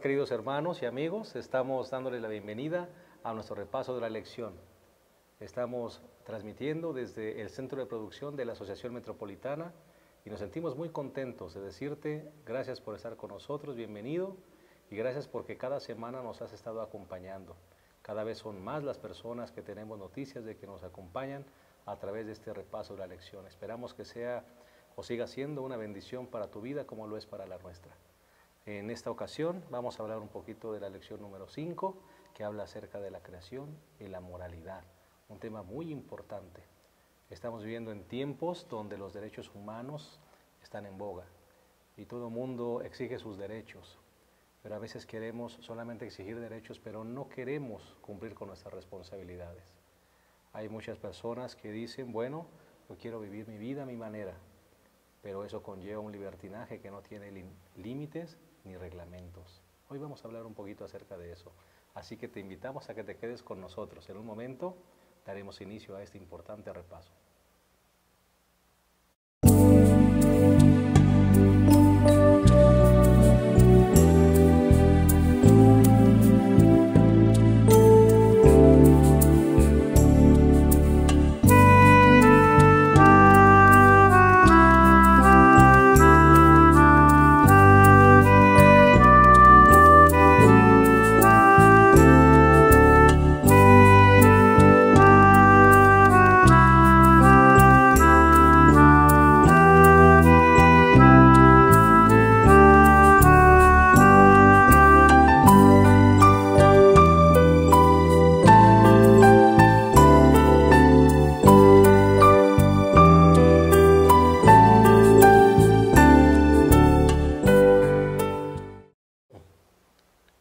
queridos hermanos y amigos? Estamos dándoles la bienvenida a nuestro repaso de la lección. Estamos transmitiendo desde el Centro de Producción de la Asociación Metropolitana y nos sentimos muy contentos de decirte gracias por estar con nosotros, bienvenido, y gracias porque cada semana nos has estado acompañando. Cada vez son más las personas que tenemos noticias de que nos acompañan a través de este repaso de la lección. Esperamos que sea o siga siendo una bendición para tu vida como lo es para la nuestra. En esta ocasión vamos a hablar un poquito de la lección número 5, que habla acerca de la creación y la moralidad, un tema muy importante. Estamos viviendo en tiempos donde los derechos humanos están en boga y todo el mundo exige sus derechos, pero a veces queremos solamente exigir derechos, pero no queremos cumplir con nuestras responsabilidades. Hay muchas personas que dicen, bueno, yo quiero vivir mi vida a mi manera, pero eso conlleva un libertinaje que no tiene límites ni reglamentos. Hoy vamos a hablar un poquito acerca de eso, así que te invitamos a que te quedes con nosotros. En un momento daremos inicio a este importante repaso.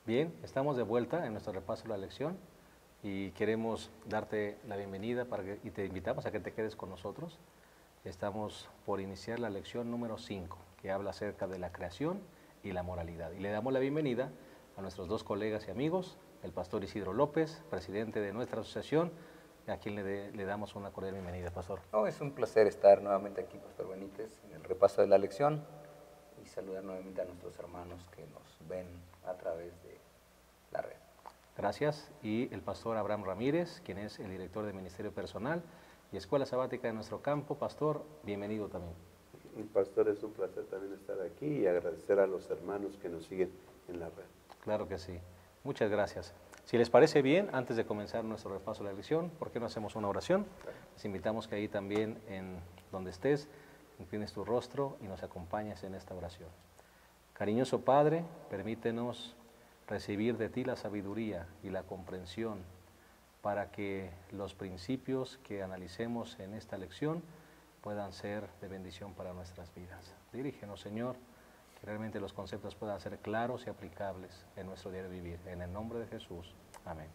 Bien, estamos de vuelta en nuestro repaso de la lección y queremos darte la bienvenida y te invitamos a que te quedes con nosotros. Estamos por iniciar la lección número 5, que habla acerca de la creación y la moralidad. Y le damos la bienvenida a nuestros dos colegas y amigos, el pastor Isidro López, presidente de nuestra asociación, a quien le damos una cordial bienvenida, pastor. Es un placer estar nuevamente aquí, pastor Benítez, en el repaso de la lección y saludar nuevamente a nuestros hermanos que nos ven a través de la red. Gracias. Y el pastor Abraham Ramírez, quien es el director de Ministerio Personal y Escuela Sabática de nuestro campo. Pastor, bienvenido también. Pastor, es un placer también estar aquí y agradecer a los hermanos que nos siguen en la red. Claro que sí. Muchas gracias. Si les parece bien, antes de comenzar nuestro repaso de la lección, ¿por qué no hacemos una oración? Les invitamos que ahí también, en donde estés, inclines tu rostro y nos acompañes en esta oración. Cariñoso Padre, permítenos recibir de ti la sabiduría y la comprensión para que los principios que analicemos en esta lección puedan ser de bendición para nuestras vidas. Dirígenos, Señor, que realmente los conceptos puedan ser claros y aplicables en nuestro diario vivir. En el nombre de Jesús. Amén.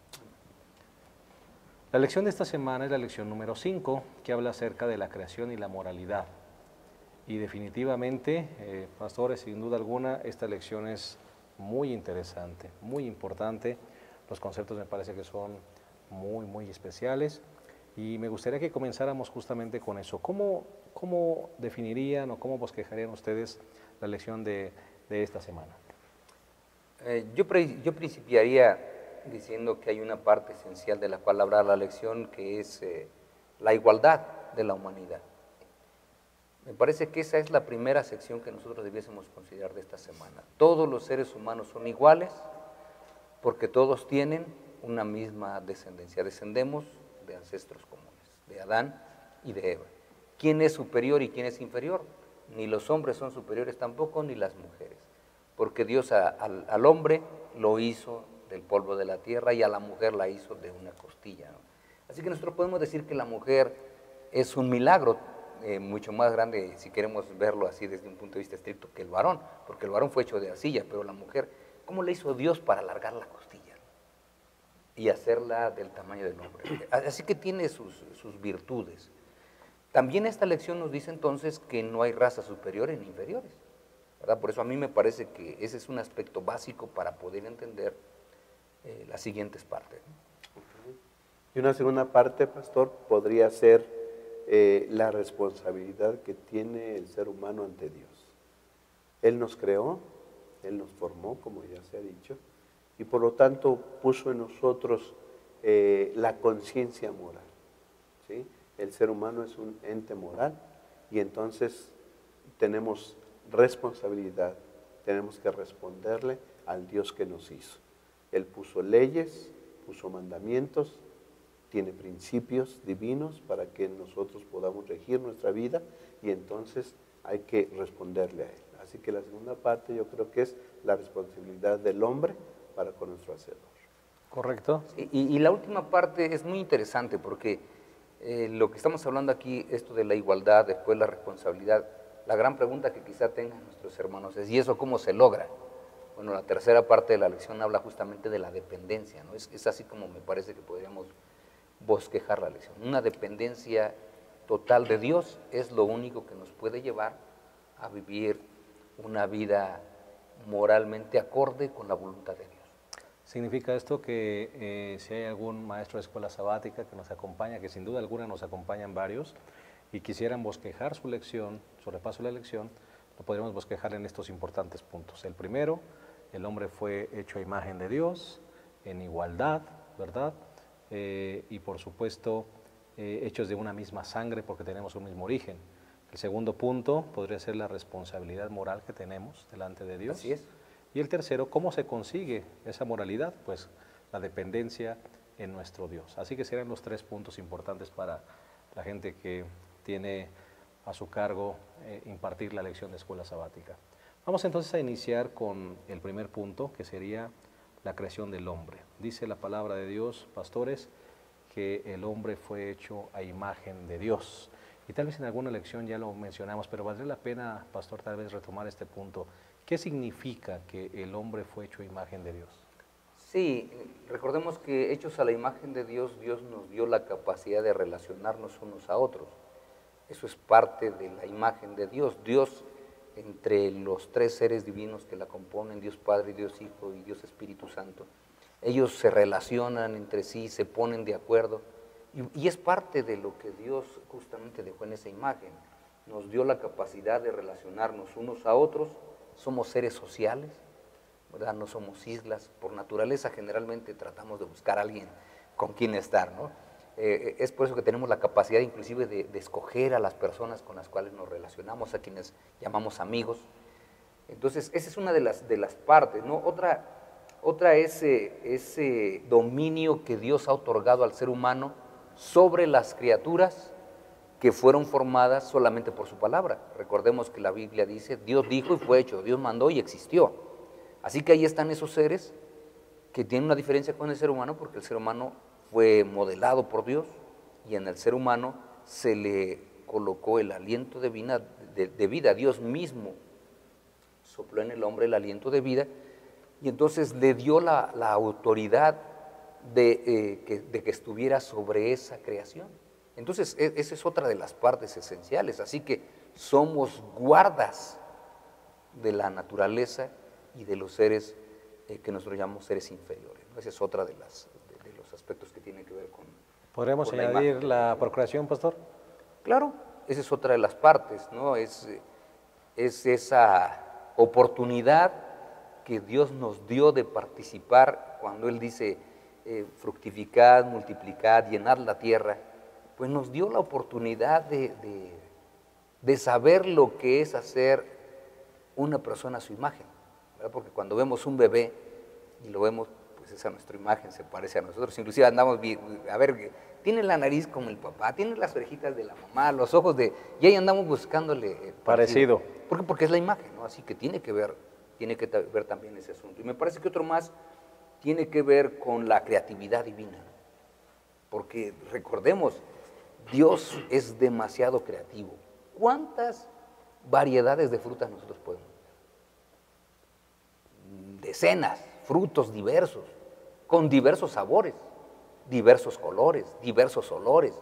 La lección de esta semana es la lección número 5, que habla acerca de la creación y la moralidad. Y definitivamente, pastores, sin duda alguna, esta lección es muy interesante, muy importante. Los conceptos me parece que son muy especiales y me gustaría que comenzáramos justamente con eso. ¿Cómo definirían o cómo bosquejarían ustedes la lección de esta semana? Yo principiaría diciendo que hay una parte esencial de la cual habla la lección, que es la igualdad de la humanidad. Me parece que esa es la primera sección que nosotros debiésemos considerar de esta semana. Todos los seres humanos son iguales porque todos tienen una misma descendencia. Descendemos de ancestros comunes, de Adán y de Eva. ¿Quién es superior y quién es inferior? Ni los hombres son superiores tampoco, ni las mujeres. Porque Dios al hombre lo hizo del polvo de la tierra y a la mujer la hizo de una costilla, ¿no? Así que nosotros podemos decir que la mujer es un milagro mucho más grande, si queremos verlo así desde un punto de vista estricto, que el varón, porque el varón fue hecho de arcilla, pero la mujer, ¿cómo le hizo Dios para alargar la costilla y hacerla del tamaño del hombre? Así que tiene sus virtudes. También esta lección nos dice entonces que no hay razas superiores ni inferiores, ¿verdad? Por eso a mí me parece que ese es un aspecto básico para poder entender las siguientes partes, ¿no? Y una segunda parte, pastor, podría ser la responsabilidad que tiene el ser humano ante Dios. Él nos creó Él nos formó, como ya se ha dicho, y por lo tanto puso en nosotros la conciencia moral, ¿sí? El ser humano es un ente moral y entonces tenemos responsabilidad, tenemos que responderle al Dios que nos hizo. Él puso leyes, puso mandamientos, tiene principios divinos para que nosotros podamos regir nuestra vida y entonces hay que responderle a Él. Así que la segunda parte yo creo que es la responsabilidad del hombre para con nuestro Hacedor. ¿Correcto? Y la última parte es muy interesante porque lo que estamos hablando aquí, esto de la igualdad, después la responsabilidad, la gran pregunta que quizá tengan nuestros hermanos es, ¿y eso cómo se logra? Bueno, la tercera parte de la lección habla justamente de la dependencia, ¿no? Es así como me parece que podríamos bosquejar la lección. Una dependencia total de Dios es lo único que nos puede llevar a vivir una vida moralmente acorde con la voluntad de Dios. Significa esto que si hay algún maestro de escuela sabática que nos acompaña, que sin duda alguna nos acompañan varios, y quisieran bosquejar su lección, su repaso de la lección, lo podríamos bosquejar en estos importantes puntos. El primero, el hombre fue hecho a imagen de Dios, en igualdad, ¿verdad? Y por supuesto, hechos de una misma sangre porque tenemos un mismo origen. El segundo punto podría ser la responsabilidad moral que tenemos delante de Dios. Así es. Y el tercero, ¿cómo se consigue esa moralidad? Pues la dependencia en nuestro Dios. Así que serán los 3 puntos importantes para la gente que tiene a su cargo impartir la lección de escuela sabática. Vamos entonces a iniciar con el primer punto, que sería la creación del hombre. Dice la palabra de Dios, pastores, que el hombre fue hecho a imagen de Dios. Y tal vez en alguna lección ya lo mencionamos, pero valdría la pena, pastor, tal vez retomar este punto. ¿Qué significa que el hombre fue hecho a imagen de Dios? Sí, recordemos que hechos a la imagen de Dios, Dios nos dio la capacidad de relacionarnos unos a otros. Eso es parte de la imagen de Dios. Dios, entre los 3 seres divinos que la componen, Dios Padre, Dios Hijo y Dios Espíritu Santo, ellos se relacionan entre sí, se ponen de acuerdo, y es parte de lo que Dios justamente dejó en esa imagen. Nos dio la capacidad de relacionarnos unos a otros, somos seres sociales, ¿verdad? No somos islas, por naturaleza generalmente tratamos de buscar a alguien con quien estar, ¿no? Es por eso que tenemos la capacidad inclusive de escoger a las personas con las cuales nos relacionamos, a quienes llamamos amigos. Entonces, esa es una de las partes, ¿no? Otra es ese dominio que Dios ha otorgado al ser humano sobre las criaturas que fueron formadas solamente por su palabra. Recordemos que la Biblia dice, Dios dijo y fue hecho, Dios mandó y existió. Así que ahí están esos seres que tienen una diferencia con el ser humano, porque el ser humano fue modelado por Dios y en el ser humano se le colocó el aliento de vida. Dios mismo sopló en el hombre el aliento de vida y entonces le dio la autoridad de que estuviera sobre esa creación. Entonces, esa es otra de las partes esenciales. Así que somos guardas de la naturaleza y de los seres que nosotros llamamos seres inferiores, ¿no? Esa es otra de los aspectos que tienen que ver con... ¿Podríamos añadir la procreación, pastor? Claro, esa es otra de las partes, ¿no? Es esa oportunidad que Dios nos dio de participar cuando Él dice fructificad, multiplicad, llenad la tierra, pues nos dio la oportunidad de saber lo que es hacer una persona a su imagen, ¿verdad? Porque cuando vemos un bebé y lo vemos, pues esa nuestra imagen se parece a nosotros, inclusive andamos, a ver, tiene la nariz como el papá, tiene las orejitas de la mamá, los ojos y ahí andamos buscándole parecido. Porque es la imagen, ¿no? Así que tiene que ver también ese asunto. Y me parece que otro más tiene que ver con la creatividad divina, porque recordemos, Dios es demasiado creativo. ¿Cuántas variedades de frutas nosotros podemos ver? Decenas, frutos diversos, con diversos sabores, diversos colores, diversos olores.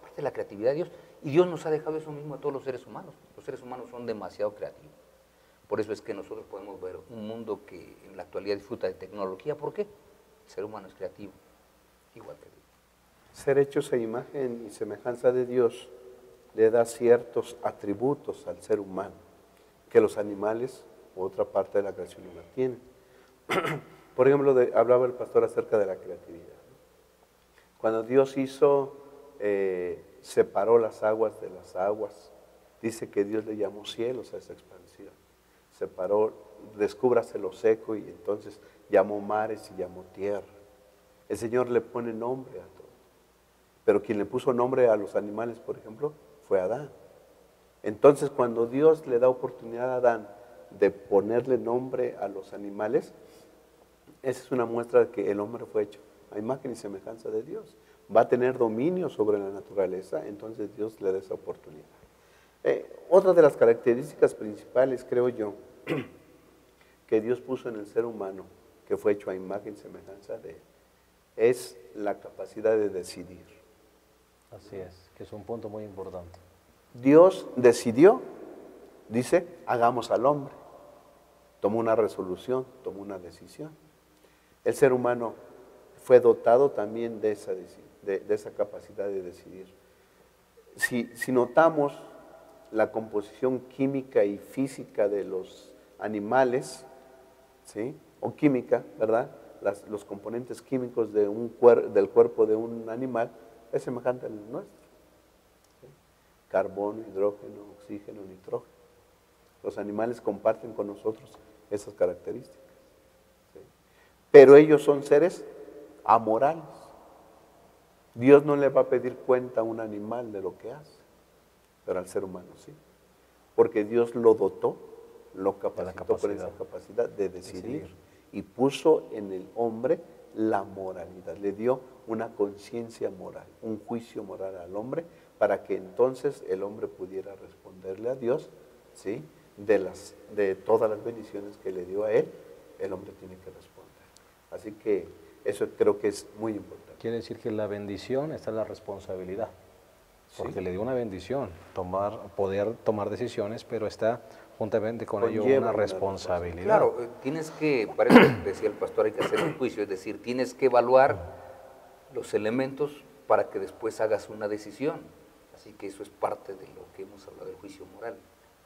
Parte de la creatividad de Dios. Y Dios nos ha dejado eso mismo a todos los seres humanos. Los seres humanos son demasiado creativos. Por eso es que nosotros podemos ver un mundo que en la actualidad disfruta de tecnología. ¿Por qué? El ser humano es creativo, igual que Dios. Ser hechos a imagen y semejanza de Dios le da ciertos atributos al ser humano que los animales otra parte de la creación no la tiene. Por ejemplo, hablaba el pastor acerca de la creatividad. Cuando Dios separó las aguas de las aguas, dice que Dios le llamó cielos a esa expansión. Separó, descúbrase lo seco, y entonces llamó mares y llamó tierra. El Señor le pone nombre a todo. Pero quien le puso nombre a los animales, por ejemplo, fue Adán. Entonces, cuando Dios le da oportunidad a Adán de ponerle nombre a los animales, esa es una muestra de que el hombre fue hecho a imagen y semejanza de Dios. Va a tener dominio sobre la naturaleza, entonces Dios le da esa oportunidad. Otra de las características principales, creo yo, que Dios puso en el ser humano, que fue hecho a imagen y semejanza de él, es la capacidad de decidir. Así es, que es un punto muy importante. Dios decidió, dice, hagamos al hombre. Tomó una resolución, tomó una decisión. El ser humano fue dotado también de esa capacidad de decidir. Si notamos la composición química y física de los animales, ¿sí? O química, ¿verdad? Los componentes químicos del cuerpo de un animal es semejante al nuestro. ¿Sí? Carbono, hidrógeno, oxígeno, nitrógeno. Los animales comparten con nosotros esas características. ¿Sí? Pero ellos son seres amorales. Dios no le va a pedir cuenta a un animal de lo que hace, pero al ser humano sí. Porque Dios lo dotó, lo capacitó con esa capacidad de decidir y puso en el hombre la moralidad. Le dio una conciencia moral, un juicio moral al hombre, para que entonces el hombre pudiera responderle a Dios, ¿sí? De todas las bendiciones que le dio a él, el hombre tiene que responder. Así que eso creo que es muy importante. Quiere decir que la bendición está en la responsabilidad, porque le dio una bendición, poder tomar decisiones, pero está juntamente con ello una responsabilidad. Claro, tienes que, para eso decía el pastor, hay que hacer un juicio, es decir, tienes que evaluar los elementos para que después hagas una decisión. Así que eso es parte de lo que hemos hablado del juicio moral.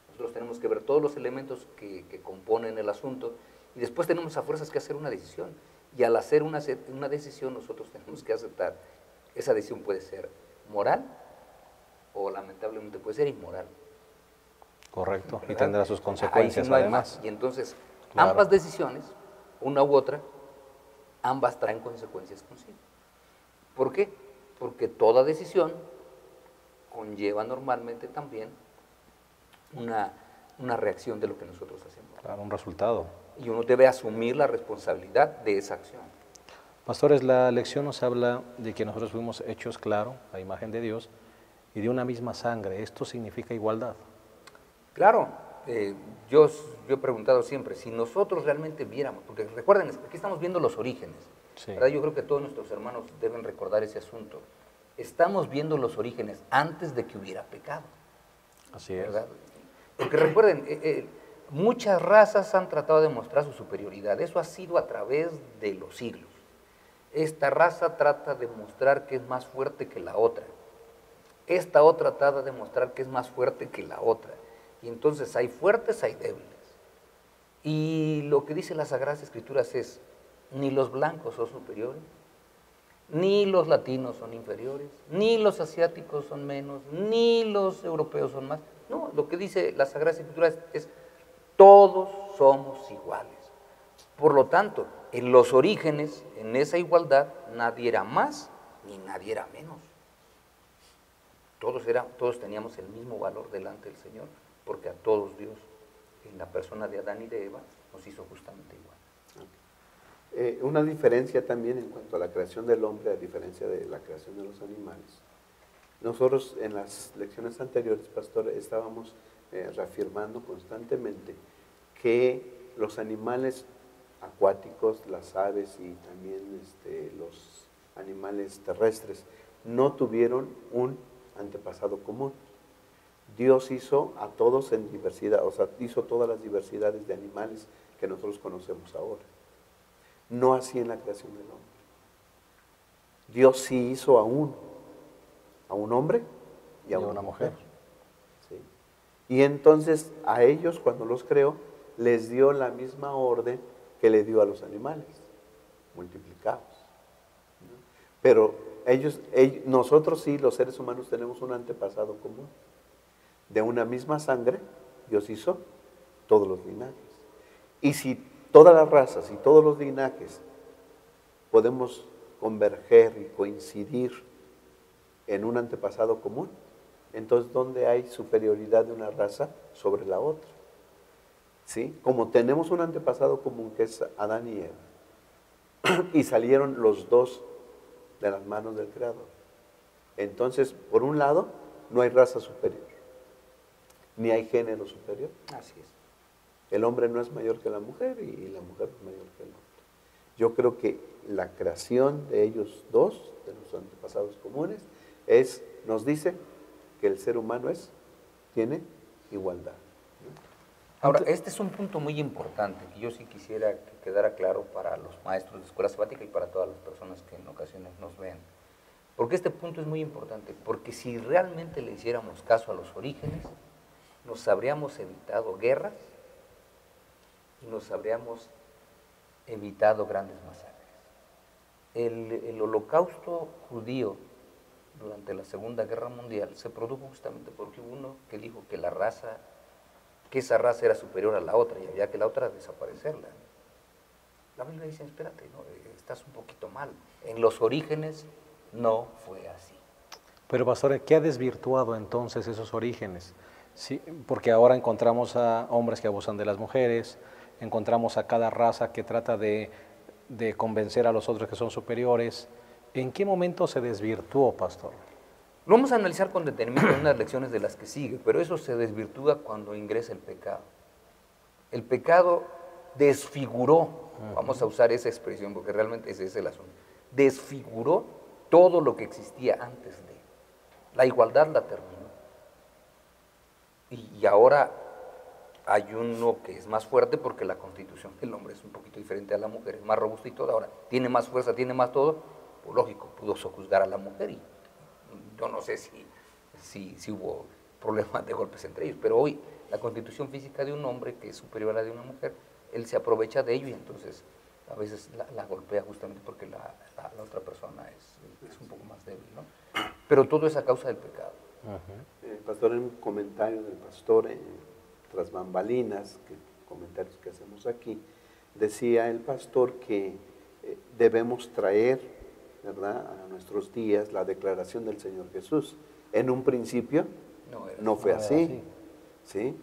Nosotros tenemos que ver todos los elementos que componen el asunto y después tenemos a fuerzas que hacer una decisión. Y al hacer una decisión nosotros tenemos que aceptar, esa decisión puede ser moral o lamentablemente puede ser inmoral. Correcto, ¿verdad? y tendrá sus consecuencias Ahí sí no hay además. más. Y entonces, Claro. ambas decisiones, una u otra, ambas traen consecuencias consigo. ¿Por qué? Porque toda decisión conlleva normalmente también una reacción de lo que nosotros hacemos. Claro, un resultado. Y uno debe asumir la responsabilidad de esa acción. Pastores, la lección nos habla de que nosotros fuimos hechos, claro, a imagen de Dios, y de una misma sangre. ¿Esto significa igualdad? Claro, yo he preguntado siempre, si nosotros realmente viéramos, porque recuerden, aquí estamos viendo los orígenes, Sí. ¿verdad? Yo creo que todos nuestros hermanos deben recordar ese asunto. Estamos viendo los orígenes antes de que hubiera pecado, Así es. ¿verdad? Porque recuerden, muchas razas han tratado de mostrar su superioridad, eso ha sido a través de los siglos. Esta raza trata de mostrar que es más fuerte que la otra, esta otra trata de mostrar que es más fuerte que la otra, y entonces hay fuertes, hay débiles. Y lo que dice las Sagradas Escrituras es, ni los blancos son superiores, ni los latinos son inferiores, ni los asiáticos son menos, ni los europeos son más. No, lo que dice la Sagrada Escritura es todos somos iguales. Por lo tanto, en los orígenes, en esa igualdad, nadie era más ni nadie era menos. Todos teníamos el mismo valor delante del Señor, porque a todos Dios, en la persona de Adán y de Eva, nos hizo justamente igual. Una diferencia también en cuanto a la creación del hombre, a diferencia de la creación de los animales. Nosotros en las lecciones anteriores, pastor, estábamos reafirmando constantemente que los animales acuáticos, las aves y también los animales terrestres, no tuvieron un antepasado común. Dios hizo a todos en diversidad, o sea, hizo todas las diversidades de animales que nosotros conocemos ahora. No así en la creación del hombre. Dios sí hizo a un hombre y a una mujer. ¿Sí? Y entonces a ellos, cuando los creó, les dio la misma orden que le dio a los animales, multiplicados. Pero nosotros sí, los seres humanos, tenemos un antepasado común. De una misma sangre, Dios hizo todos los linajes. Y si todas las razas y todos los linajes podemos converger y coincidir en un antepasado común, entonces ¿dónde hay superioridad de una raza sobre la otra? ¿Sí? Como tenemos un antepasado común que es Adán y Eva, y salieron los dos de las manos del Creador. Entonces, por un lado, no hay raza superior, ni hay género superior. Así es. El hombre no es mayor que la mujer y la mujer es mayor que el hombre. Yo creo que la creación de ellos dos, de los antepasados comunes, nos dice que el ser humano tiene igualdad. Ahora, este es un punto muy importante que yo sí quisiera que quedara claro para los maestros de escuela sabática y para todas las personas que en ocasiones nos ven. Porque este punto es muy importante, porque si realmente le hiciéramos caso a los orígenes, nos habríamos evitado guerras y nos habríamos evitado grandes masacres. El holocausto judío durante la Segunda Guerra Mundial se produjo justamente porque hubo uno que dijo que esa raza era superior a la otra y había que la otra desaparecerla. La Biblia dice, espérate, ¿no? Estás un poquito mal. En los orígenes no fue así. Pero pastor, ¿qué ha desvirtuado entonces esos orígenes? Sí, porque ahora encontramos a hombres que abusan de las mujeres, encontramos a cada raza que trata de convencer a los otros que son superiores. ¿En qué momento se desvirtuó, pastor? Lo vamos a analizar con detenimiento en unas lecciones de las que sigue, pero eso se desvirtúa cuando ingresa el pecado. El pecado desfiguró, vamos a usar esa expresión porque realmente ese es el asunto, desfiguró todo lo que existía antes de. La igualdad la terminó. Y ahora hay uno que es más fuerte porque la constitución del hombre es un poquito diferente a la mujer, es más robusta y todo. Ahora, tiene más fuerza, tiene más todo, pues lógico, pudo sojuzgar a la mujer y yo no sé si hubo problemas de golpes entre ellos, pero hoy la constitución física de un hombre que es superior a la de una mujer, él se aprovecha de ello y entonces a veces la golpea justamente porque la otra persona es un poco más débil, ¿no? Pero todo es a causa del pecado. Pastor, en un comentario del pastor, tras bambalinas, comentarios que hacemos aquí, decía el pastor que debemos traer, ¿verdad?, a nuestros días la declaración del Señor Jesús. En un principio no fue así. ¿Sí?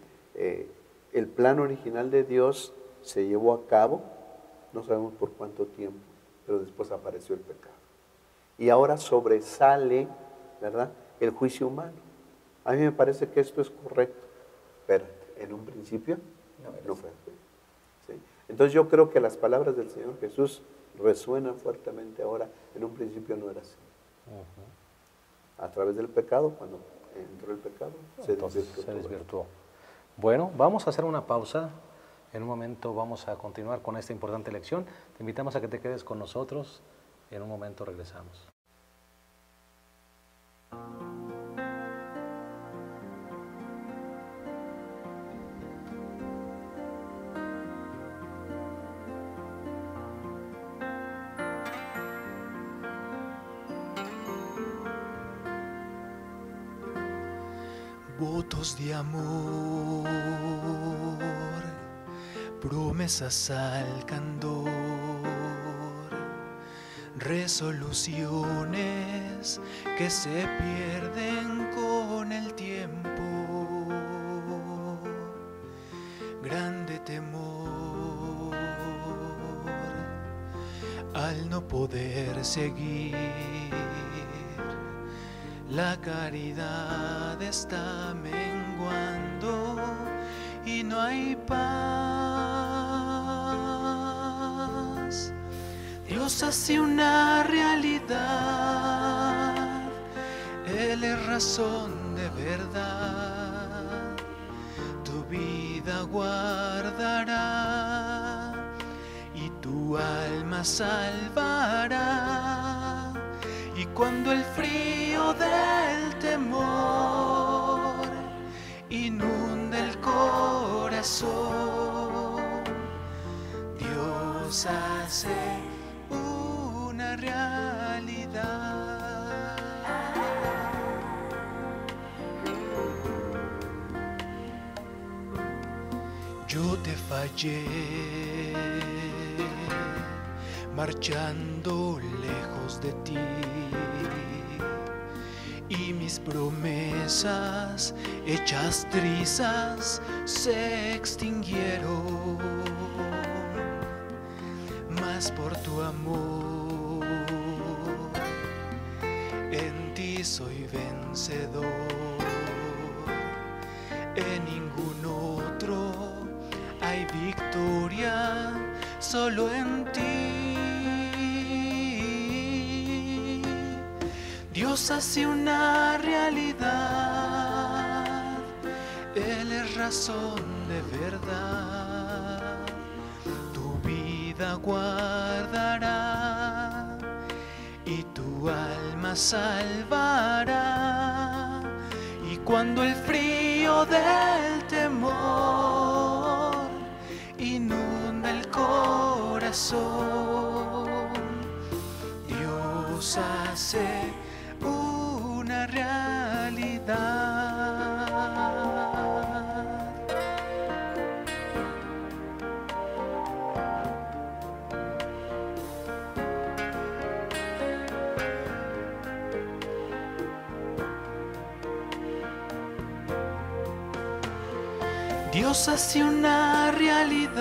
El plan original de Dios se llevó a cabo, no sabemos por cuánto tiempo, pero después apareció el pecado. Y ahora sobresale, ¿verdad?, el juicio humano. A mí me parece que esto es correcto, pero en un principio no fue así. ¿Sí? Entonces yo creo que las palabras del Señor Jesús resuenan fuertemente ahora. En un principio no era así. A través del pecado, cuando entró el pecado, se desvirtuó. Bueno, vamos a hacer una pausa. En un momento vamos a continuar con esta importante lección. Te invitamos a que te quedes con nosotros. En un momento regresamos. Votos de amor, promesas al candor, resoluciones que se pierden con el tiempo, grande temor al no poder seguir. La caridad está menguando y no hay paz. Dios hace una realidad, Él es razón de verdad. Tu vida guardará y tu alma salvará. Y cuando el frío del temor inunda el corazón, Dios hace una realidad. Yo te fallé, marchando lejos de ti, y mis promesas hechas trizas se extinguieron, mas por tu amor en ti soy vencedor, en ningún otro hay victoria, solo en ti. Dios hace una realidad, Él es razón de verdad. Tu vida guardará y tu alma salvará. Y cuando el frío del temor inunda el corazón, Dios hace una realidad. Dios hace una realidad,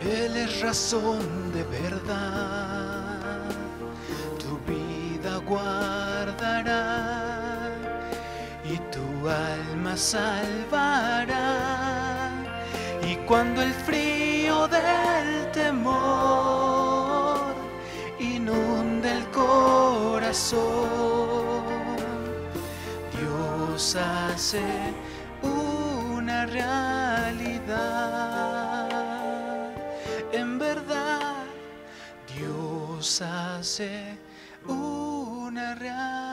Él es razón de verdad. Tu vida guardará y tu alma salvará. Y cuando el frío del temor inunde el corazón, Dios hace una realidad. En verdad, Dios hace una realidad.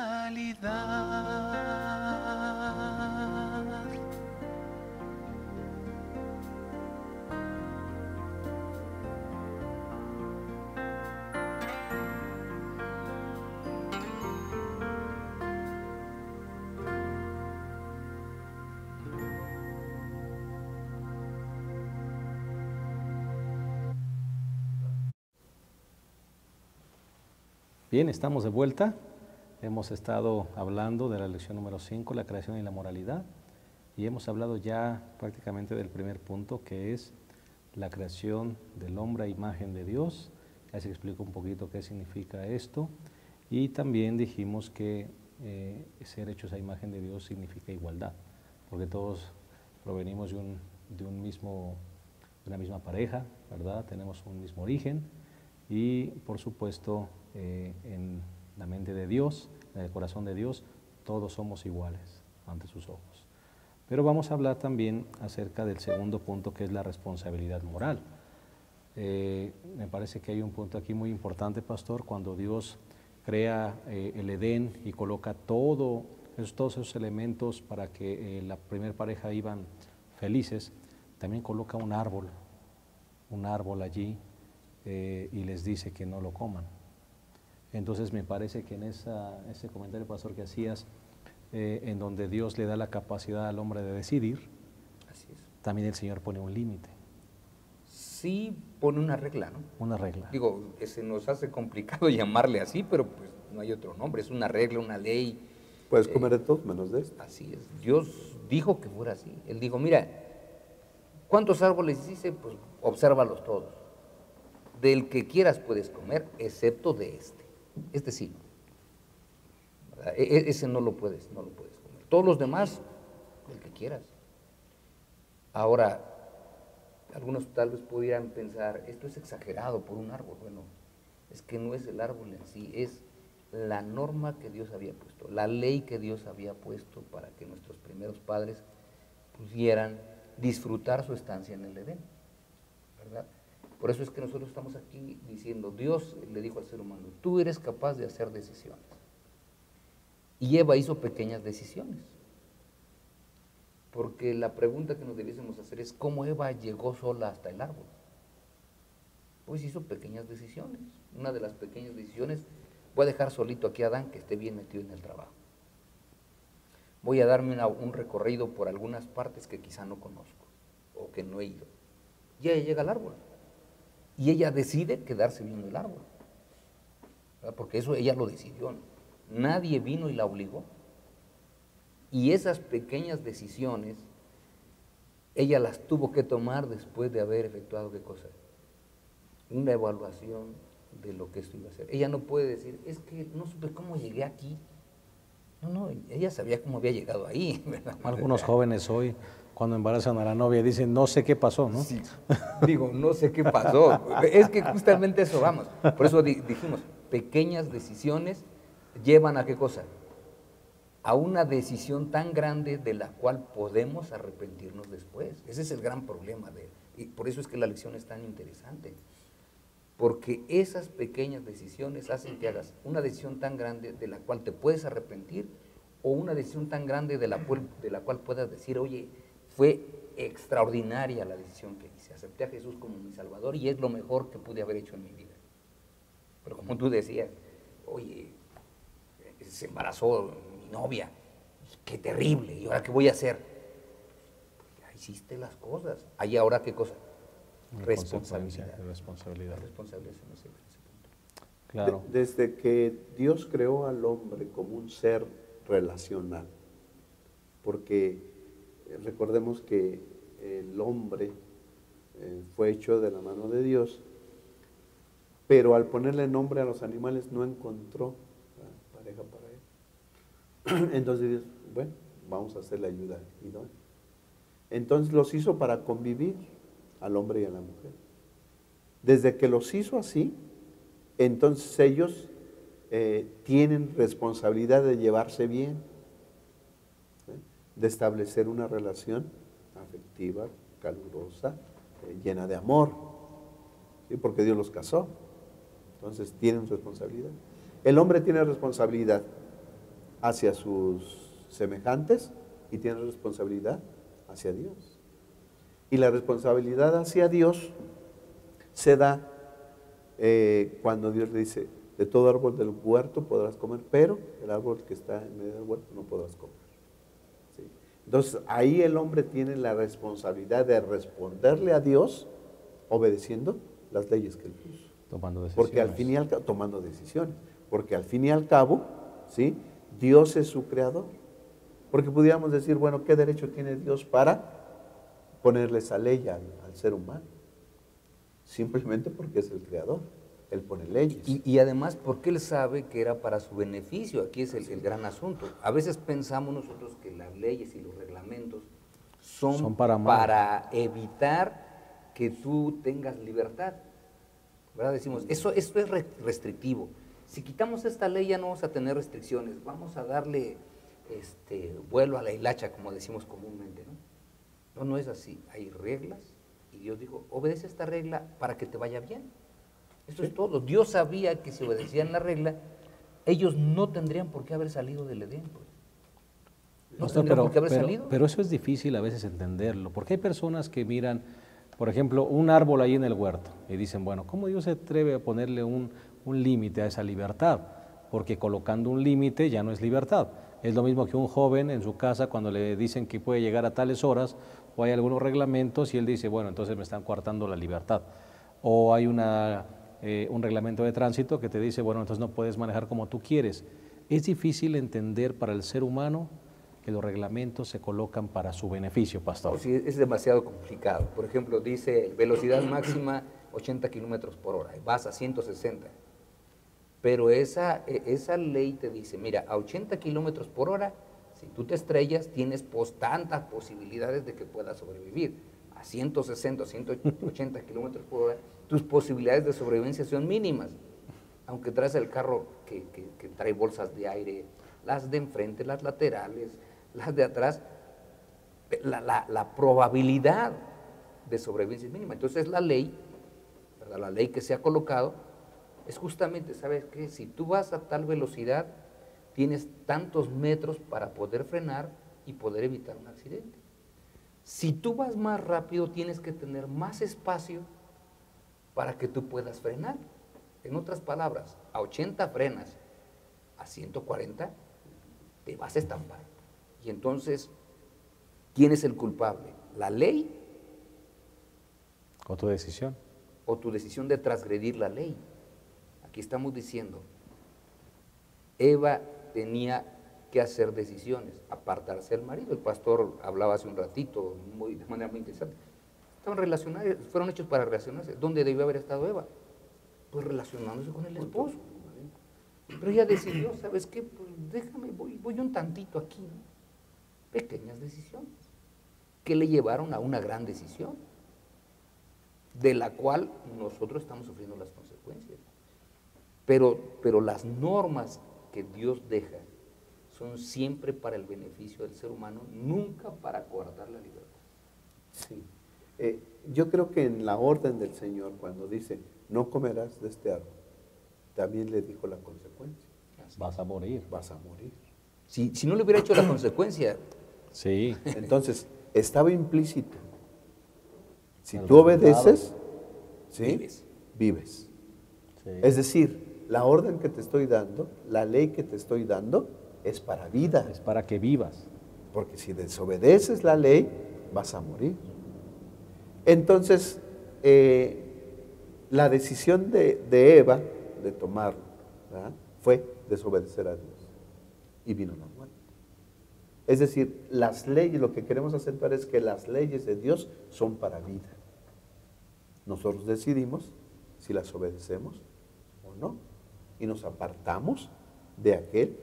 Bien, estamos de vuelta. Hemos estado hablando de la lección número 5, la creación y la moralidad, y hemos hablado ya prácticamente del primer punto, que es la creación del hombre a imagen de Dios. Ya se explicó un poquito qué significa esto, y también dijimos que ser hechos a imagen de Dios significa igualdad, porque todos provenimos de una misma pareja, ¿verdad? Tenemos un mismo origen, y por supuesto en la mente de Dios, en el corazón de Dios, todos somos iguales ante sus ojos. Pero vamos a hablar también acerca del segundo punto, que es la responsabilidad moral. Me parece que hay un punto aquí muy importante, pastor, cuando Dios crea el Edén y coloca todos esos elementos para que la primera pareja iban felices, también coloca un árbol allí, y les dice que no lo coman. Entonces me parece que en ese comentario, pastor, que hacías, en donde Dios le da la capacidad al hombre de decidir, Así es. también el Señor pone un límite. Sí pone una regla, ¿no? Una regla. Digo, se nos hace complicado llamarle así, pero pues no hay otro nombre, es una regla, una ley. Puedes comer de todo menos de esto. Así es. Dios dijo que fuera así. Él dijo, mira, ¿cuántos árboles hice? Pues obsérvalos todos. Del que quieras puedes comer, excepto de este. Este sí. ¿Verdad? Ese no lo puedes comer. Todos los demás, el que quieras. Ahora, algunos tal vez pudieran pensar, esto es exagerado por un árbol. Bueno, es que no es el árbol en sí, es la norma que Dios había puesto, la ley que Dios había puesto para que nuestros primeros padres pudieran disfrutar su estancia en el Edén, ¿verdad? Por eso es que nosotros estamos aquí diciendo, Dios le dijo al ser humano, tú eres capaz de hacer decisiones. Y Eva hizo pequeñas decisiones. Porque la pregunta que nos debiésemos hacer es, ¿cómo Eva llegó sola hasta el árbol? Pues hizo pequeñas decisiones. Una de las pequeñas decisiones, voy a dejar solito aquí a Adán, que esté bien metido en el trabajo. Voy a darme un recorrido por algunas partes que quizá no conozco o que no he ido. Y ella llega al árbol. Y ella decide quedarse viendo el árbol. ¿Verdad? Porque eso ella lo decidió. Nadie vino y la obligó. Y esas pequeñas decisiones, ella las tuvo que tomar después de haber efectuado, ¿qué cosa? Una evaluación de lo que esto iba a hacer. Ella no puede decir, es que no supe cómo llegué aquí. No, ella sabía cómo había llegado ahí, ¿verdad? Algunos jóvenes hoy, cuando embarazan a la novia, dicen, no sé qué pasó, ¿no? Sí, digo, no sé qué pasó. Es que justamente eso vamos. Por eso dijimos, pequeñas decisiones llevan a qué cosa? A una decisión tan grande de la cual podemos arrepentirnos después. Ese es el gran problema y por eso es que la lección es tan interesante. Porque esas pequeñas decisiones hacen que hagas una decisión tan grande de la cual te puedes arrepentir o una decisión tan grande de la cual puedas decir, oye, fue extraordinaria la decisión que hice. Acepté a Jesús como mi Salvador y es lo mejor que pude haber hecho en mi vida. Pero como tú decías, oye, se embarazó mi novia, qué terrible, ¿y ahora qué voy a hacer? Pues ya hiciste las cosas. ¿Ahí ahora qué cosa? Responsabilidad. Responsabilidad. La responsabilidad en ese punto. Claro. Desde que Dios creó al hombre como un ser relacional, porque recordemos que el hombre fue hecho de la mano de Dios, pero al ponerle nombre a los animales no encontró pareja para él. Entonces Dios, bueno, vamos a hacer la ayuda idónea. Entonces los hizo para convivir al hombre y a la mujer. Desde que los hizo así, entonces ellos tienen responsabilidad de llevarse bien, de establecer una relación afectiva, calurosa, llena de amor, ¿sí? Porque Dios los casó. Entonces tienen responsabilidad. El hombre tiene responsabilidad hacia sus semejantes y tiene responsabilidad hacia Dios. Y la responsabilidad hacia Dios se da cuando Dios le dice, de todo árbol del huerto podrás comer, pero el árbol que está en medio del huerto no podrás comer. ¿Sí? Entonces ahí el hombre tiene la responsabilidad de responderle a Dios obedeciendo las leyes que él puso. Tomando decisiones. Porque al fin y al cabo, tomando decisiones, porque al fin y al cabo, ¿sí? Dios es su creador. Porque pudiéramos decir, bueno, ¿qué derecho tiene Dios para ponerle esa ley al ser humano? Simplemente porque es el creador, él pone leyes. Y además porque él sabe que era para su beneficio, aquí es el gran asunto. A veces pensamos nosotros que las leyes y los reglamentos son para evitar que tú tengas libertad, ¿verdad? Decimos, eso es restrictivo. Si quitamos esta ley ya no vamos a tener restricciones, vamos a darle vuelo a la hilacha, como decimos comúnmente, ¿no? No es así, hay reglas y Dios dijo, obedece esta regla para que te vaya bien. Eso es todo. Dios sabía que si obedecían la regla, ellos no tendrían por qué haber salido del Edén, pues. No tendrían por qué haber salido. Pero eso es difícil a veces entenderlo, porque hay personas que miran, por ejemplo, un árbol ahí en el huerto y dicen, bueno, ¿cómo Dios se atreve a ponerle un límite a esa libertad? Porque colocando un límite ya no es libertad. Es lo mismo que un joven en su casa cuando le dicen que puede llegar a tales horas o hay algunos reglamentos y él dice, bueno, entonces me están coartando la libertad. O hay un reglamento de tránsito que te dice, bueno, entonces no puedes manejar como tú quieres. Es difícil entender para el ser humano que los reglamentos se colocan para su beneficio, pastor. Sí, es demasiado complicado. Por ejemplo, dice velocidad máxima 80 kilómetros por hora, vas a 160. Pero esa ley te dice, mira, a 80 kilómetros por hora, si tú te estrellas, tienes tantas posibilidades de que puedas sobrevivir. A 160, 180 kilómetros por hora, tus posibilidades de sobrevivencia son mínimas. Aunque traes el carro que trae bolsas de aire, las de enfrente, las laterales, las de atrás, la probabilidad de sobrevivencia es mínima. Entonces la ley, ¿verdad? La ley que se ha colocado, es justamente, ¿sabes qué? Si tú vas a tal velocidad, tienes tantos metros para poder frenar y poder evitar un accidente. Si tú vas más rápido, tienes que tener más espacio para que tú puedas frenar. En otras palabras, a 80 frenas, a 140 te vas a estampar. Y entonces, ¿quién es el culpable? ¿La ley ¿O tu decisión? o tu decisión de transgredir la ley? Aquí estamos diciendo, Eva tenía que hacer decisiones, apartarse del marido. El pastor hablaba hace un ratito, de manera muy interesante. Estaban relacionados, fueron hechos para relacionarse. ¿Dónde debió haber estado Eva? Pues relacionándose con el esposo. Pero ella decidió, ¿sabes qué? Pues déjame, voy un tantito aquí, ¿no? Pequeñas decisiones que le llevaron a una gran decisión, de la cual nosotros estamos sufriendo las consecuencias. Pero las normas que Dios deja son siempre para el beneficio del ser humano, nunca para coartar la libertad. Sí. Yo creo que en la orden del Señor, cuando dice, no comerás de este árbol, también le dijo la consecuencia. Vas a morir. Vas a morir. Si no le hubiera hecho la consecuencia, Sí. Entonces, estaba implícito. Si El tú resultado. obedeces, ¿sí? Vives. Vives. Sí. Es decir, la orden que te estoy dando, la ley que te estoy dando, es para vida. Es para que vivas. Porque si desobedeces la ley, vas a morir. Entonces, la decisión de Eva de tomarlo, ¿verdad?, fue desobedecer a Dios. Y vino la muerte. Es decir, las leyes, lo que queremos acentuar es que las leyes de Dios son para vida. Nosotros decidimos si las obedecemos o no. Y nos apartamos de aquel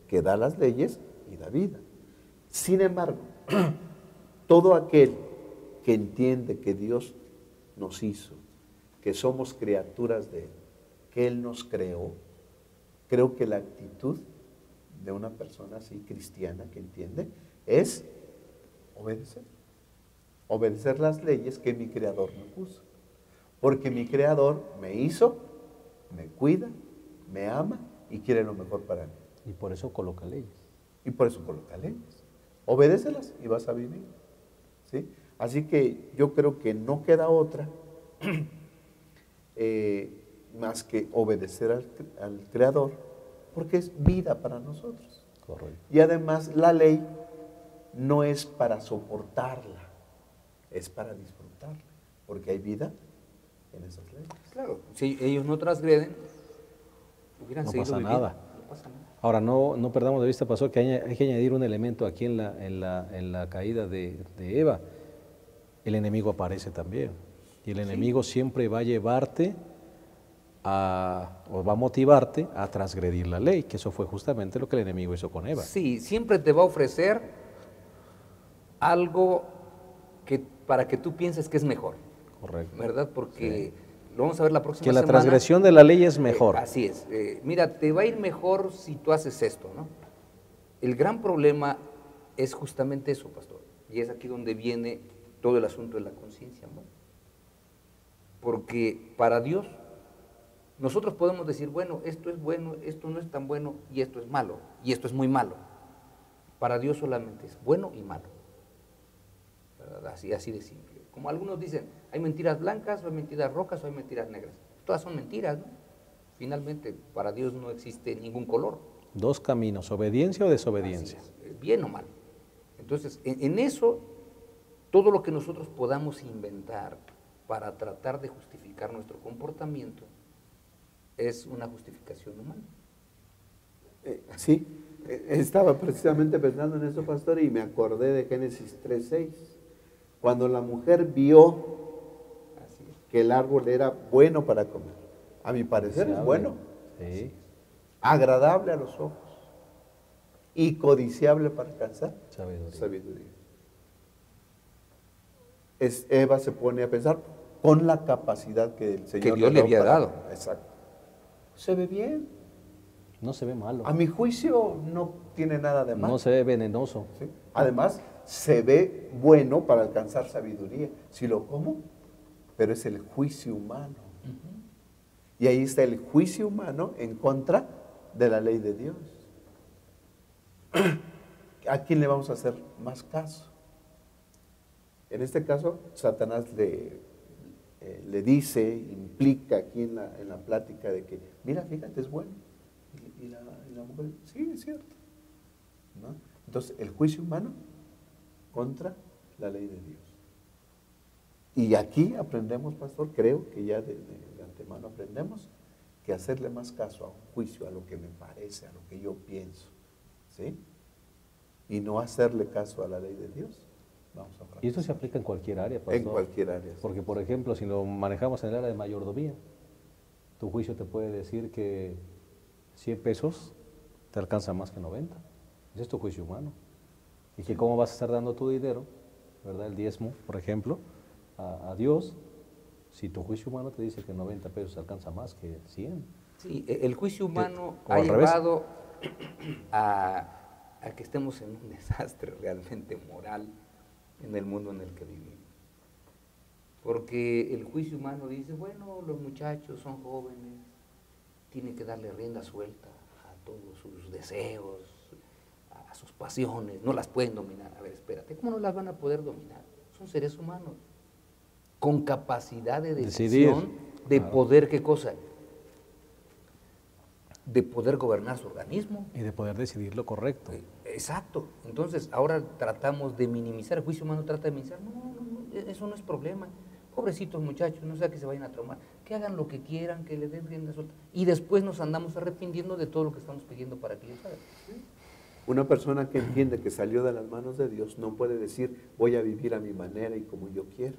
que da las leyes y da vida. Sin embargo, todo aquel que entiende que Dios nos hizo, que somos criaturas de Él, que Él nos creó, creo que la actitud de una persona así cristiana que entiende es obedecer. Obedecer las leyes que mi Creador me puso. Porque mi Creador me hizo, me cuida, me ama y quiere lo mejor para mí. Y por eso coloca leyes. Y por eso coloca leyes. Obedécelas y vas a vivir. ¿Sí? Así que yo creo que no queda otra más que obedecer al Creador, porque es vida para nosotros. Correcto. Y además la ley no es para soportarla, es para disfrutarla, porque hay vida en esas leyes. claro, si ellos no transgreden, hubieran No seguido pasa viviendo. nada. No pasa nada. Ahora, no perdamos de vista, pastor, que hay que añadir un elemento aquí en la caída de Eva. El enemigo aparece también. Y el enemigo siempre va a llevarte o va a motivarte a transgredir la ley, que eso fue justamente lo que el enemigo hizo con Eva. Sí, siempre te va a ofrecer algo para que tú pienses que es mejor, Correcto. ¿verdad? Porque lo vamos a ver la próxima Que la semana. transgresión de la ley es mejor. Así es. Mira, te va a ir mejor si tú haces esto, ¿no? El gran problema es justamente eso, pastor. Y es aquí donde viene todo el asunto de la conciencia, ¿no? Porque para Dios, nosotros podemos decir, bueno, esto es bueno, esto no es tan bueno, y esto es malo, y esto es muy malo. Para Dios solamente es bueno y malo. ¿Verdad? Así de simple. Como algunos dicen, hay mentiras blancas, o hay mentiras rojas, o hay mentiras negras. Todas son mentiras, ¿no? Finalmente, para Dios no existe ningún color. Dos caminos, obediencia o desobediencia. Así es, bien o mal. Entonces, en eso, todo lo que nosotros podamos inventar para tratar de justificar nuestro comportamiento es una justificación humana. Sí, estaba precisamente pensando en eso, pastor, y me acordé de Génesis 3:6. Cuando la mujer vio Así es. que el árbol era bueno para comer, a mi parecer es bueno, Sí, agradable a los ojos y codiciable para alcanzar sabiduría. sabiduría. Eva se pone a pensar con la capacidad que el Señor Dios le había para- dado. Exacto. Se ve bien. No se ve malo. A mi juicio no tiene nada de malo. No se ve venenoso. ¿Sí? Además, se ve bueno para alcanzar sabiduría. Si lo como, pero es el juicio humano. Y ahí está el juicio humano en contra de la ley de Dios. ¿A quién le vamos a hacer más caso? En este caso, Satanás le dice, implica aquí en la plática de que, mira, fíjate, es bueno. Y la mujer, sí, es cierto. ¿No? Entonces, el juicio humano contra la ley de Dios. Y aquí aprendemos, pastor, creo que ya de antemano aprendemos que hacerle más caso a un juicio, a lo que me parece, a lo que yo pienso, ¿sí? Y no hacerle caso a la ley de Dios. Vamos a Y esto se aplica en cualquier área, pastor. En cualquier área. Sí. Porque, por ejemplo, si lo manejamos en el área de mayordomía, tu juicio te puede decir que 100 pesos te alcanza más que 90. Ese es tu juicio humano. Y que cómo vas a estar dando tu dinero, ¿verdad? El diezmo, por ejemplo, a Dios, si tu juicio humano te dice que 90 pesos alcanza más que 100. Sí, el juicio humano o ha al revés. llevado a que estemos en un desastre realmente moral en el mundo en el que vivimos. Porque el juicio humano dice, bueno, los muchachos son jóvenes, tienen que darle rienda suelta a todos sus deseos, a sus pasiones, no las pueden dominar. A ver, espérate, ¿cómo no las van a poder dominar? Son seres humanos, con capacidad de decisión, de poder, ¿qué cosa? De poder gobernar su organismo. Y de poder decidir lo correcto. Exacto. Entonces, ahora tratamos de minimizar, el juicio humano trata de minimizar. No, eso no es problema. Pobrecitos muchachos, no sea que se vayan a traumar, que hagan lo que quieran, que le den rienda suelta. Y después nos andamos arrepintiendo de todo lo que estamos pidiendo para que ellos hagan. Una persona que entiende que salió de las manos de Dios no puede decir, voy a vivir a mi manera y como yo quiero.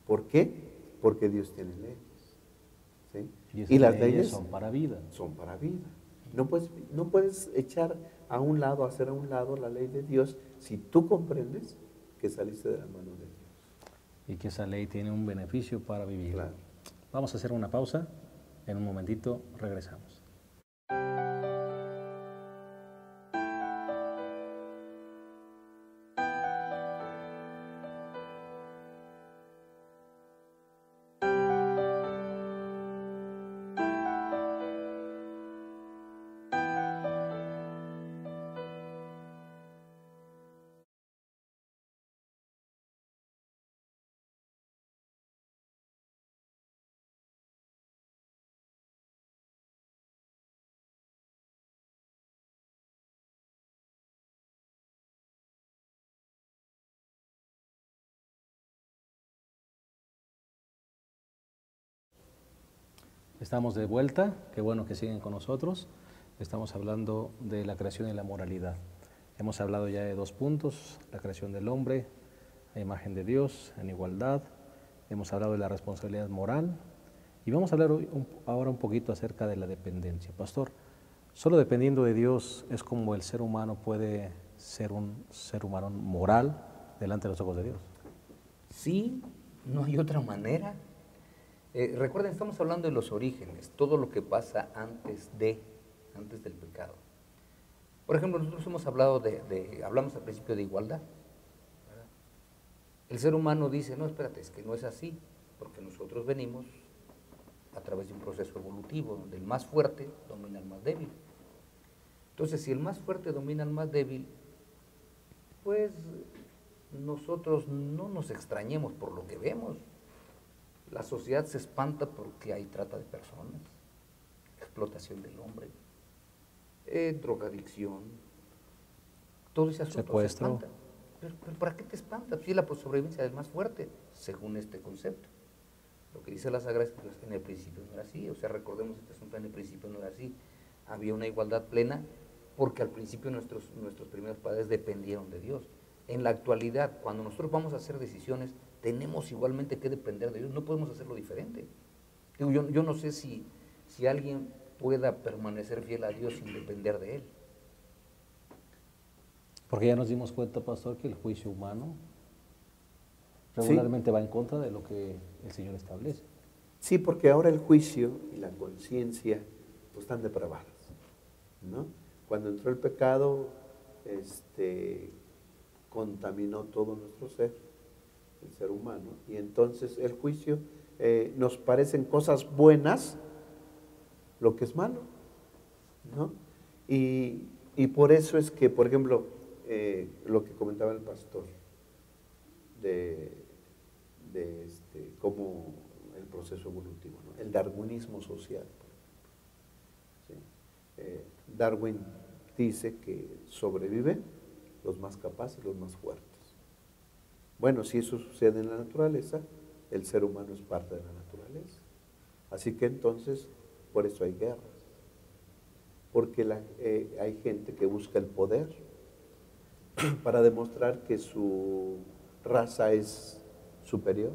¿Por qué? Porque Dios tiene leyes. ¿Sí? Y las leyes son para vida. Son para vida. No puedes echar a un lado, hacer a un lado la ley de Dios si tú comprendes que saliste de las manos de Dios. Y que esa ley tiene un beneficio para vivir. Claro. Vamos a hacer una pausa. En un momentito regresamos. Estamos de vuelta, qué bueno que siguen con nosotros. Estamos hablando de la creación y la moralidad. Hemos hablado ya de 2 puntos, la creación del hombre, a imagen de Dios, en igualdad. Hemos hablado de la responsabilidad moral y vamos a hablar ahora un poquito acerca de la dependencia. Pastor, solo dependiendo de Dios es como el ser humano puede ser un ser humano moral delante de los ojos de Dios. Sí, no hay otra manera. Recuerden, estamos hablando de los orígenes, todo lo que pasa antes del pecado. Por ejemplo, nosotros hemos hablado hablamos al principio de igualdad, ¿verdad? El ser humano dice, no, espérate, es que no es así, porque nosotros venimos a través de un proceso evolutivo, donde el más fuerte domina al más débil. Entonces, si el más fuerte domina al más débil, pues nosotros no nos extrañemos por lo que vemos. La sociedad se espanta porque hay trata de personas, explotación del hombre, drogadicción, todo ese asunto secuestro. se espanta. ¿Pero para qué te espantas? Si es la sobrevivencia del más fuerte, según este concepto. Lo que dice la Sagrada Escritura, en el principio no era así, o sea, recordemos este asunto, en el principio no era así. Había una igualdad plena porque al principio nuestros primeros padres dependieron de Dios. En la actualidad, cuando nosotros vamos a hacer decisiones, tenemos igualmente que depender de Dios, no podemos hacerlo diferente. Digo, yo no sé si alguien pueda permanecer fiel a Dios sin depender de Él. Porque ya nos dimos cuenta, pastor, que el juicio humano regularmente va en contra de lo que el Señor establece. Sí, porque ahora el juicio y la conciencia pues, están depravadas, ¿no? Cuando entró el pecado, contaminó todo nuestro ser, el ser humano, y entonces el juicio nos parecen cosas buenas, lo que es malo, ¿no? Y por eso es que, por ejemplo, lo que comentaba el pastor de como el proceso evolutivo, ¿no? El darwinismo social. ¿Sí? Darwin dice que sobreviven los más capaces, los más fuertes. Bueno, si eso sucede en la naturaleza, el ser humano es parte de la naturaleza. Así que entonces, por eso hay guerras. Porque hay gente que busca el poder para demostrar que su raza es superior.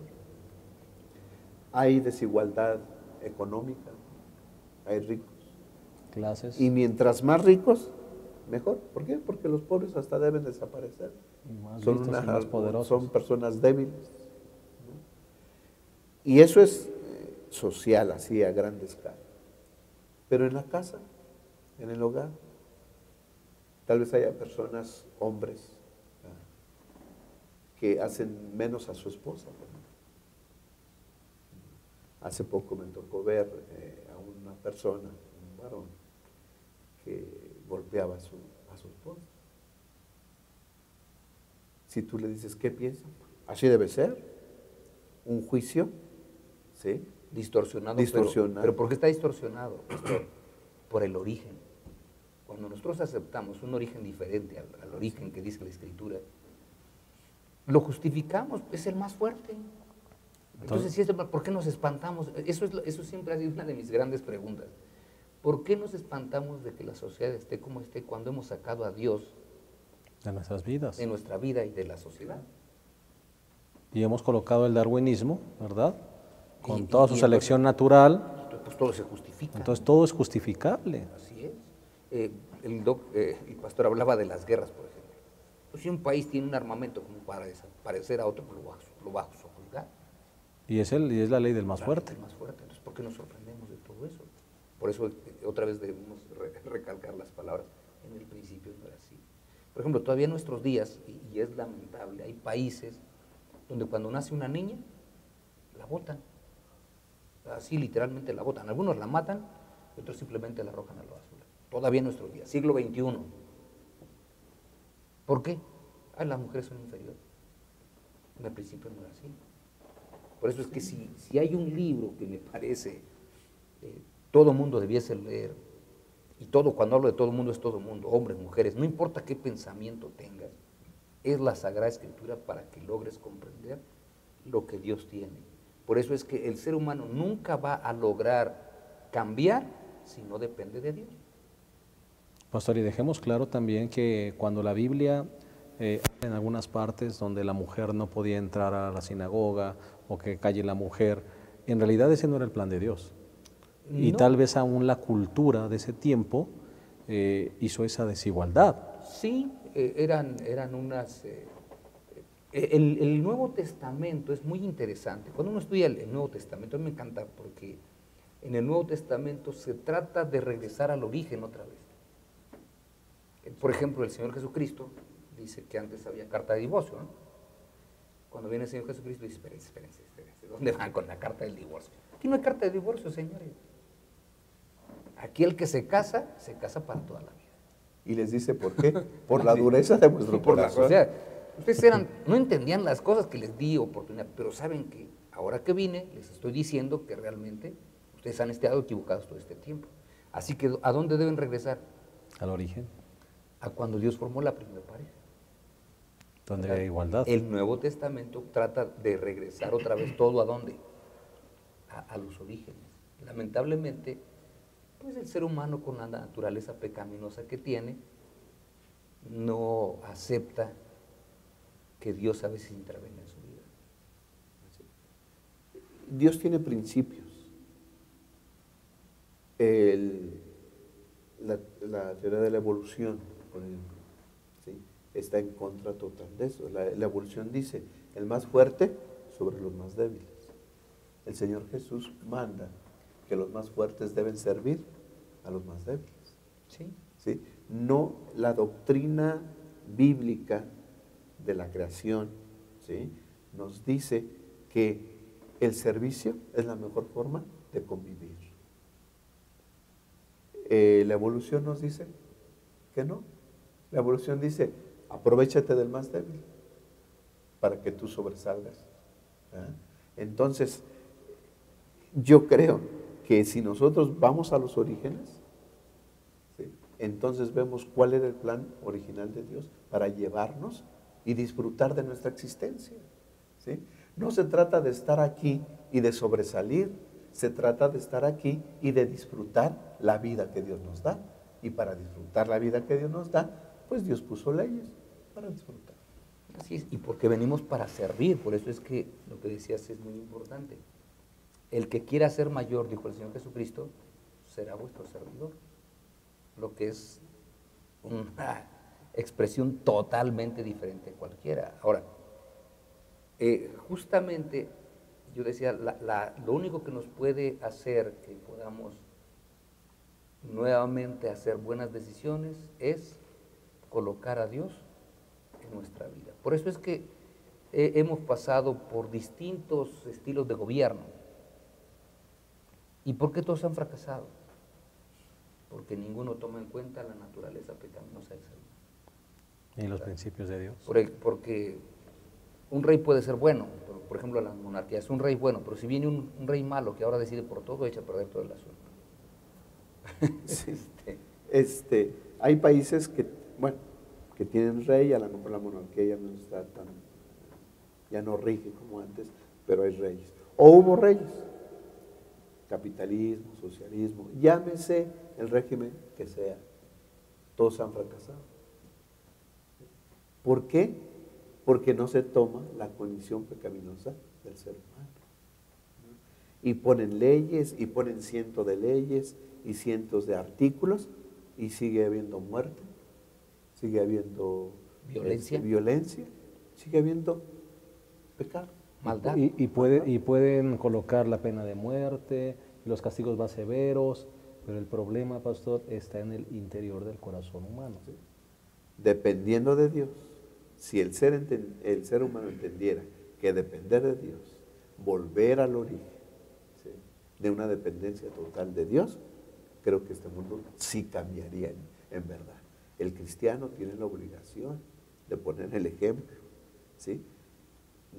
Hay desigualdad económica, hay ricos. Clases. Y mientras más ricos, mejor. ¿Por qué? Porque los pobres hasta deben desaparecer. Más Son, listos y más poderosos. son personas débiles, ¿no? Y eso es social, así a gran escala. Pero en la casa, en el hogar, tal vez haya personas, hombres, que hacen menos a su esposa. Hace poco me tocó ver a una persona, un varón, que golpeaba a su esposa. Si tú le dices, ¿qué piensa? Así debe ser. Un juicio, ¿sí? Distorsionado. Pero ¿por qué está distorsionado, pastor? Por el origen. Cuando nosotros aceptamos un origen diferente al origen que dice la Escritura, lo justificamos, es el más fuerte. Entonces, si ¿por qué nos espantamos? Eso siempre ha sido una de mis grandes preguntas. ¿Por qué nos espantamos de que la sociedad esté como esté cuando hemos sacado a Dios De nuestras vidas. de nuestra vida y de la sociedad? Y hemos colocado el darwinismo, ¿verdad? Con Y toda su selección natural. Pues todo se justifica. Entonces todo es justificable. Así es. El pastor hablaba de las guerras, por ejemplo. Pues si un país tiene un armamento como para desaparecer a otro, pues lo va a sojuzgar. Y es la ley del más La fuerte. ley del más fuerte. Entonces, ¿por qué nos sorprendemos de todo eso? Por eso, otra vez debemos recalcar las palabras. En el principio no era así. Por ejemplo, todavía en nuestros días, y es lamentable, hay países donde cuando nace una niña, la botan. Así literalmente la botan. Algunos la matan, y otros simplemente la arrojan a la basura. Todavía en nuestros días, siglo XXI. ¿Por qué? Las mujeres son inferiores. En el principio no era así. Por eso es que si hay un libro que me parece todo mundo debiese leer, y cuando hablo de todo mundo es todo mundo, hombres, mujeres, no importa qué pensamiento tengas, es la Sagrada Escritura para que logres comprender lo que Dios tiene. Por eso es que el ser humano nunca va a lograr cambiar si no depende de Dios. Pastor, y dejemos claro también que cuando la Biblia, en algunas partes donde la mujer no podía entrar a la sinagoga o que calle la mujer, en realidad ese no era el plan de Dios. Y No. tal vez aún la cultura de ese tiempo hizo esa desigualdad. Sí, eran unas... el Nuevo Testamento es muy interesante. Cuando uno estudia el Nuevo Testamento, a mí me encanta porque en el Nuevo Testamento se trata de regresar al origen otra vez. Por ejemplo, el Señor Jesucristo dice que antes había carta de divorcio, ¿no? Cuando viene el Señor Jesucristo dice, espérense, ¿dónde van con la carta del divorcio? Aquí no hay carta de divorcio, señores. Aquí el que se casa para toda la vida. Y les dice, ¿por qué? Por la dureza de vuestro corazón. O sea, ustedes no entendían las cosas que les di oportunidad, pero saben que ahora que vine, les estoy diciendo que realmente ustedes han estado equivocados todo este tiempo. Así que, ¿a dónde deben regresar? Al origen, A cuando Dios formó la primera pareja. donde hay igualdad. El Nuevo Testamento trata de regresar otra vez todo ¿a dónde? A los orígenes. Lamentablemente, pues el ser humano con la naturaleza pecaminosa que tiene, no acepta que Dios a veces intervenga en su vida. Dios tiene principios. La teoría de la evolución, por ejemplo, ¿sí? Está en contra total de eso. La evolución dice, el más fuerte sobre los más débiles. El Señor Jesús manda que los más fuertes deben servir a los más débiles. ¿Sí? ¿Sí? No la doctrina bíblica de la creación, ¿sí? Nos dice que el servicio es la mejor forma de convivir. La evolución nos dice que no. La evolución dice, aprovéchate del más débil para que tú sobresalgas. Entonces, yo creo que si nosotros vamos a los orígenes, ¿sí?, entonces vemos cuál era el plan original de Dios para llevarnos y disfrutar de nuestra existencia, ¿sí? No se trata de estar aquí y de sobresalir, se trata de estar aquí y de disfrutar la vida que Dios nos da. Y para disfrutar la vida que Dios nos da, pues Dios puso leyes para disfrutar. Así es, y porque venimos para servir, por eso es que lo que decías es muy importante. El que quiera ser mayor, dijo el Señor Jesucristo, será vuestro servidor. Lo que es una expresión totalmente diferente a cualquiera. Ahora, justamente yo decía, lo único que nos puede hacer que podamos nuevamente hacer buenas decisiones es colocar a Dios en nuestra vida. Por eso es que hemos pasado por distintos estilos de gobierno. ¿Y por qué todos han fracasado? Porque ninguno toma en cuenta la naturaleza pecaminosa del ser humano. Y los principios de Dios. Porque un rey puede ser bueno, por ejemplo la monarquía es un rey bueno, pero si viene un rey malo que ahora decide por todo, echa a perder todo el asunto. Sí. Hay países que, bueno, que tienen rey, a lo mejor la monarquía ya no está tan, ya no rige como antes, pero hay reyes. O hubo reyes, capitalismo, socialismo, llámese el régimen que sea, todos han fracasado. ¿Por qué? Porque no se toma la condición pecaminosa del ser humano. Y ponen leyes, y ponen cientos de leyes, y cientos de artículos, y sigue habiendo muerte, sigue habiendo violencia, sigue habiendo pecado. Maldad. Y pueden colocar la pena de muerte, los castigos más severos, pero el problema, pastor, está en el interior del corazón humano. ¿Sí? Dependiendo de Dios, si el ser humano entendiera que depender de Dios, volver al origen, ¿sí?, de una dependencia total de Dios, creo que este mundo sí cambiaría en verdad. El cristiano tiene la obligación de poner el ejemplo, ¿sí?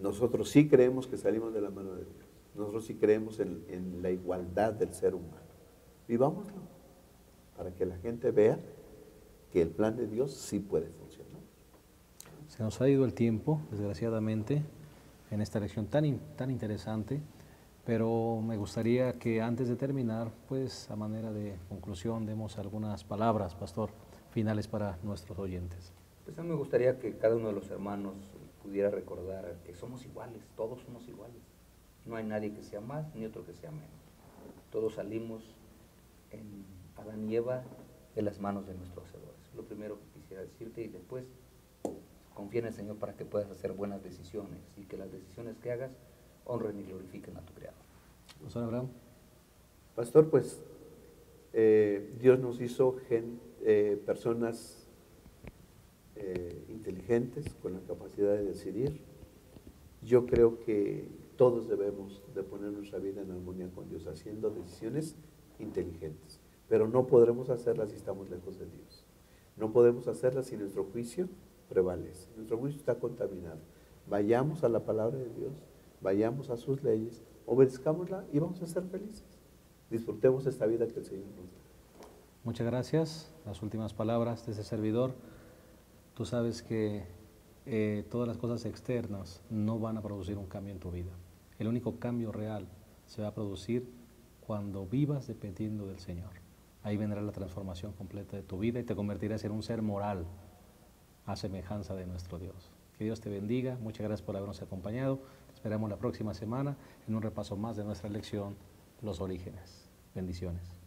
Nosotros sí creemos que salimos de la mano de Dios. Nosotros sí creemos en la igualdad del ser humano. Vivámoslo para que la gente vea que el plan de Dios sí puede funcionar. Se nos ha ido el tiempo, desgraciadamente, en esta lección tan interesante, pero me gustaría que antes de terminar, pues a manera de conclusión, demos algunas palabras, pastor, finales para nuestros oyentes. Pues a mí me gustaría que cada uno de los hermanos pudiera recordar que somos iguales, todos somos iguales. No hay nadie que sea más ni otro que sea menos. Todos salimos en Adán y Eva de las manos de nuestros hacedores. Lo primero que quisiera decirte, y después confía en el Señor para que puedas hacer buenas decisiones y que las decisiones que hagas honren y glorifiquen a tu Creador. Pastor Abraham. Pastor, pues Dios nos hizo personas inteligentes, con la capacidad de decidir. Yo creo que todos debemos de poner nuestra vida en armonía con Dios, haciendo decisiones inteligentes, pero no podremos hacerlas si estamos lejos de Dios. No podemos hacerlas si nuestro juicio prevalece. Nuestro juicio está contaminado. Vayamos a la palabra de Dios, vayamos a sus leyes, obedezcámosla y vamos a ser felices. Disfrutemos esta vida que el Señor nos da. Muchas gracias. Las últimas palabras de ese servidor. Tú sabes que todas las cosas externas no van a producir un cambio en tu vida. El único cambio real se va a producir cuando vivas dependiendo del Señor. Ahí vendrá la transformación completa de tu vida y te convertirás en un ser moral a semejanza de nuestro Dios. Que Dios te bendiga. Muchas gracias por habernos acompañado. Te esperamos la próxima semana en un repaso más de nuestra lección, Los Orígenes. Bendiciones.